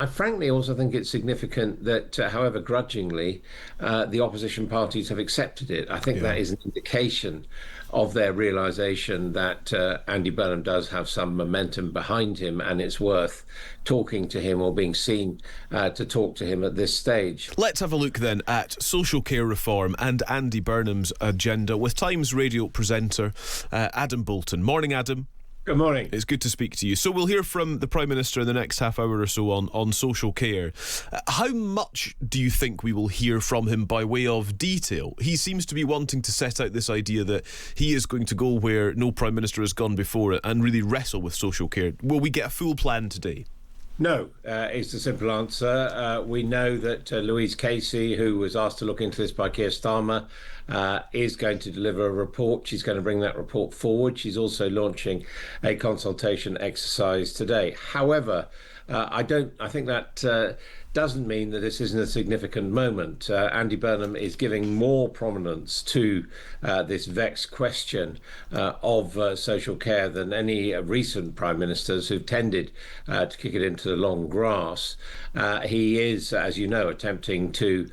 frankly also think it's significant that, however grudgingly, the opposition parties have accepted it. I think that is an indication of their realisation that Andy Burnham does have some momentum behind him, and it's worth talking to him or being seen to talk to him at this stage. Let's have a look then at social care reform and Andy Burnham's agenda with Times radio presenter Adam Boulton. Morning, Adam. Good morning. It's good to speak to you. So we'll hear from the Prime Minister in the next half hour or so on social care. How much do you think we will hear from him by way of detail? He seems to be wanting to set out this idea that he is going to go where no Prime Minister has gone before and really wrestle with social care. Will we get a full plan today? No, is the simple answer. We know that Louise Casey, who was asked to look into this by Keir Starmer, is going to deliver a report. She's going to bring that report forward. She's also launching a consultation exercise today. However, I think that doesn't mean that this isn't a significant moment. Andy Burnham is giving more prominence to this vexed question of social care than any recent prime ministers who've tended to kick it into the long grass. He is, as you know, attempting to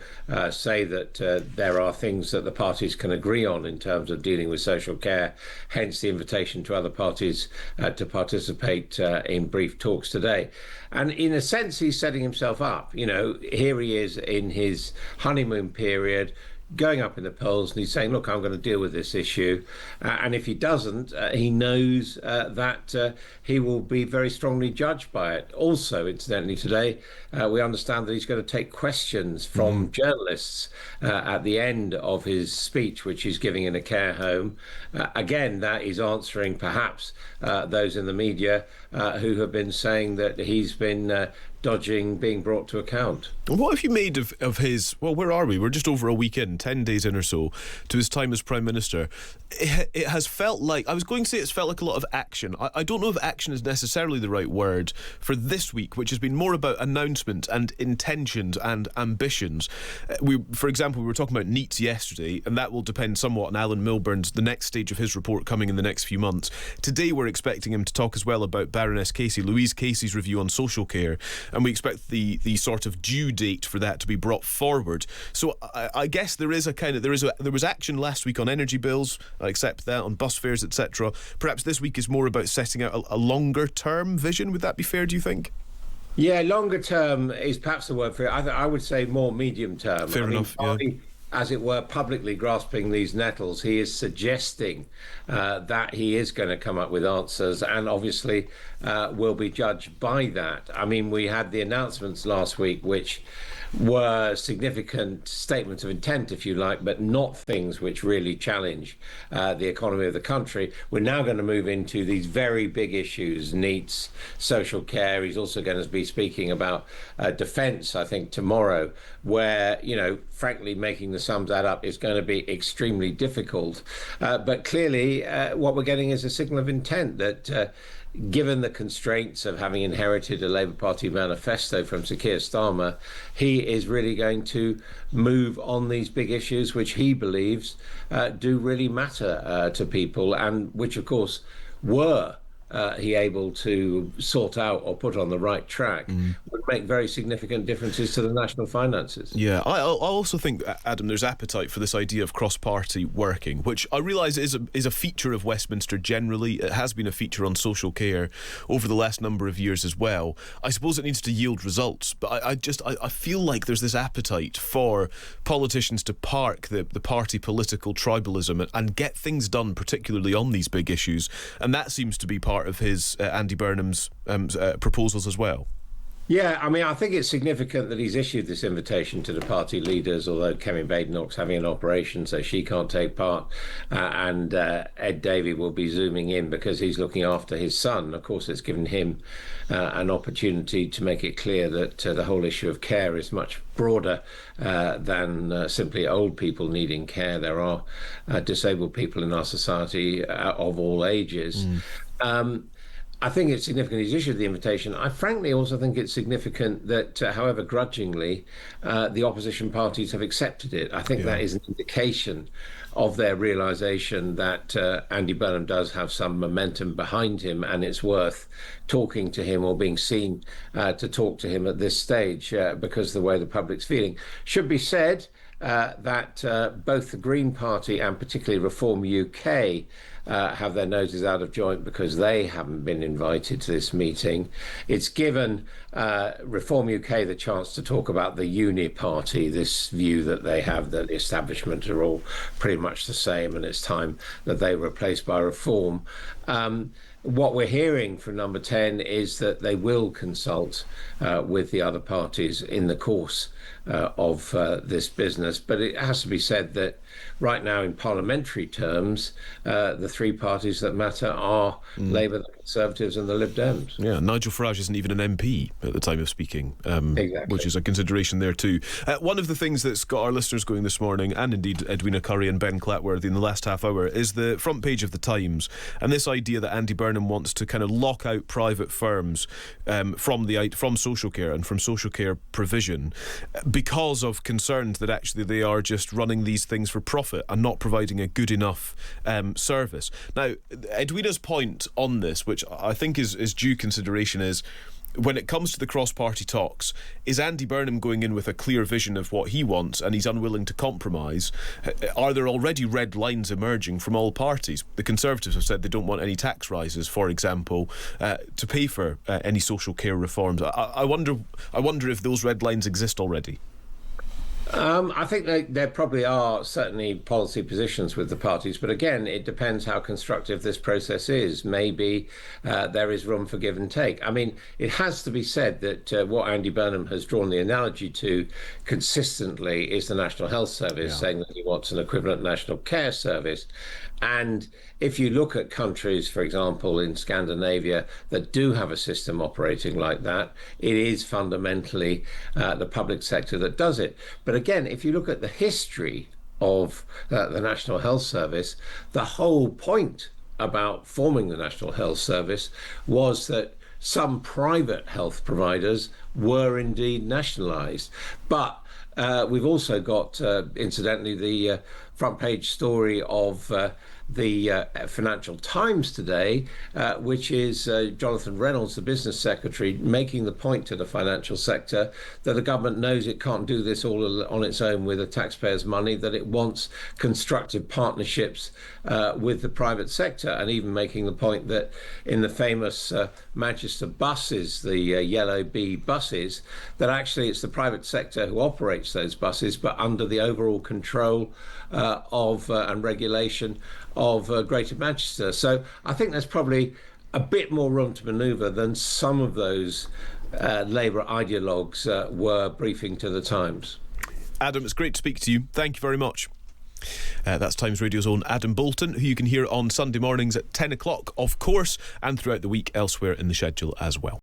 say that there are things that the parties can agree on in terms of dealing with social care, hence the invitation to other parties to participate in brief talks today. And in a sense, he's setting himself up. You know, here he is in his honeymoon period, going up in the polls, and he's saying, look, I'm going to deal with this issue. And if he doesn't, he knows that he will be very strongly judged by it. Also, incidentally, today, we understand that he's going to take questions from journalists at the end of his speech, which he's giving in a care home. Again, that is answering perhaps those in the media who have been saying that he's been dodging being brought to account. What have you made of his, well, where are we? We're just over a week in, 10 days in or so, to his time as Prime Minister. It has felt like, I was going to say it's felt like a lot of action. I don't know if action is necessarily the right word for this week, which has been more about announcement and intentions and ambitions. For example, we were talking about NEETs yesterday, and that will depend somewhat on Alan Milburn's, the next stage of his report coming in the next few months. Today we're expecting him to talk as well about Baroness Casey, Louise Casey's review on social care, and we expect the sort of due date for that to be brought forward. So I guess there was action last week on energy bills. I accept that, on bus fares, etc. Perhaps this week is more about setting out a longer term vision. Would that be fair, do you think? Yeah, longer term is perhaps the word for it. I would say more medium term. Fair enough, yeah. As it were, publicly grasping these nettles, he is suggesting that he is going to come up with answers, and obviously will be judged by that. I mean, we had the announcements last week, which were significant statements of intent, if you like, but not things which really challenge the economy of the country. We're now going to move into these very big issues, NEETs, social care. He's also going to be speaking about defence, I think, tomorrow, where, you know, frankly, making the sums add up is going to be extremely difficult. But clearly, what we're getting is a signal of intent that given the constraints of having inherited a Labour Party manifesto from Sir Keir Starmer, he is really going to move on these big issues which he believes do really matter to people, and which, of course, were he able to sort out or put on the right track, would make very significant differences to the national finances. Yeah, I also think, Adam, there's appetite for this idea of cross-party working, which I realise is a feature of Westminster generally. It has been a feature on social care over the last number of years as well. I suppose it needs to yield results, but I feel like there's this appetite for politicians to park the party political tribalism and get things done, particularly on these big issues, and that seems to be part of his Andy Burnham's proposals as well. Yeah, I mean, I think it's significant that he's issued this invitation to the party leaders, although Kevin Badenoch's having an operation, so she can't take part, and Ed Davey will be zooming in because he's looking after his son. Of course, it's given him an opportunity to make it clear that the whole issue of care is much broader than simply old people needing care. There are disabled people in our society of all ages. I think it's significant he's issued the invitation. I frankly also think it's significant that, however grudgingly, the opposition parties have accepted it. I think that is an indication of their realization that Andy Burnham does have some momentum behind him, and it's worth talking to him or being seen to talk to him at this stage because of the way the public's feeling. Should be said that both the Green Party and particularly Reform UK have their noses out of joint because they haven't been invited to this meeting. It's given Reform UK the chance to talk about the uni party, this view that they have that the establishment are all pretty much the same and it's time that they were replaced by Reform. What we're hearing from Number 10 is that they will consult with the other parties in the course of this business. But it has to be said that right now, in parliamentary terms, the three parties that matter are Labour, the Conservatives and the Lib Dems. Yeah, Nigel Farage isn't even an MP at the time of speaking, Exactly. which is a consideration there too. One of the things that's got our listeners going this morning, and indeed Edwina Curry and Ben Clatworthy in the last half hour, is the front page of the Times and this idea that Andy Burnham wants to kind of lock out private firms from social care and from social care provision because of concerns that actually they are just running these things for profit and not providing a good enough service. Now, Edwina's point on this, which I think is due consideration, is when it comes to the cross-party talks, is Andy Burnham going in with a clear vision of what he wants and he's unwilling to compromise? Are there already red lines emerging from all parties? The Conservatives have said they don't want any tax rises, for example, to pay for any social care reforms. I wonder if those red lines exist already. I think there probably are certainly policy positions with the parties, but again, it depends how constructive this process is. Maybe there is room for give and take. I mean, it has to be said that what Andy Burnham has drawn the analogy to consistently is the National Health Service, saying that he wants an equivalent national care service. And if you look at countries, for example, in Scandinavia that do have a system operating like that, it is fundamentally the public sector that does it. But again, if you look at the history of the National Health Service, the whole point about forming the National Health Service was that some private health providers were indeed nationalised. But we've also got, incidentally, the front page story of the Financial Times today, which is Jonathan Reynolds, the business secretary, making the point to the financial sector that the government knows it can't do this all on its own with the taxpayers' money, that it wants constructive partnerships with the private sector, and even making the point that in the famous Manchester buses, the yellow bee buses, that actually it's the private sector who operates those buses, but under the overall control of and regulation of Greater Manchester. So I think there's probably a bit more room to manoeuvre than some of those Labour ideologues were briefing to the Times. Adam, it's great to speak to you. Thank you very much. That's Times Radio's own Adam Boulton, who you can hear on Sunday mornings at 10 o'clock, of course, and throughout the week elsewhere in the schedule as well.